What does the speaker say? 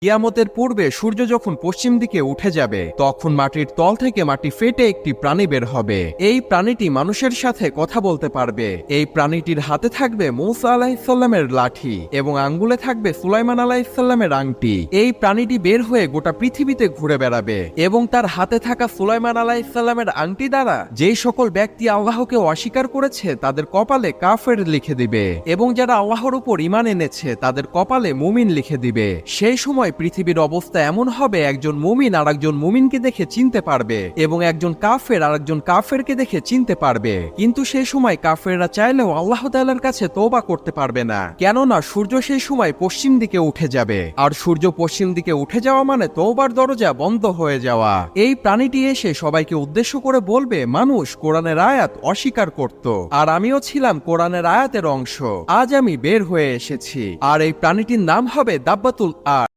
কিয়ামতের পূর্বে সূর্য যখন পশ্চিম দিকে উঠে যাবে তখন মাটির তল থেকে মাটি ফেটে একটি প্রাণী বের হবে। এই প্রাণীটি মানুষের সাথে কথা বলতে পারবে। এই প্রাণীটির হাতে থাকবে মূসা আলাইহিসসালামের লাঠি এবং আঙ্গুলে থাকবে সুলাইমান আলাইহিসসালামের আংটি। এই প্রাণীটি বের হয়ে গোটা পৃথিবীতে ঘুরে বেড়াবে এবং তার হাতে থাকা সুলাইমান আলাইহিসসালামের আংটি দ্বারা যেই সকল ব্যক্তি আল্লাহকে অস্বীকার করেছে তাদের কপালে কাফের লিখে দিবে এবং যারা আল্লাহর উপর ঈমান এনেছে তাদের কপালে মুমিন লিখে দিবে। সেই সময় পৃথিবীর অবস্থা এমন হবে, একজন মুমিন আর একজন মুমিনকে দেখে চিনতে পারবে এবং একজন কাফের আর একজন কাফেরকে দেখে চিনতে পারবে। কিন্তু সেই সময় কাফেররা চাইলেও আল্লাহ তাআলার কাছে তওবা করতে পারবে না, কেননা সূর্য সেই সময় পশ্চিম দিকে উঠে যাবে, আর সূর্য পশ্চিম দিকে উঠে যাওয়া মানে তওবার দরজা বন্ধ হয়ে যাওয়া। এই প্রাণীটি এসে সবাইকে উদ্দেশ্য করে বলবে, মানুষ কোরআনের আয়াত অস্বীকার করত আর আমিও ছিলাম কোরআনের আয়াতের অংশ। আজ আমি বের হয়ে এসেছি আর এই প্রাণীটির নাম হবে দাব্বাতুল আরদ।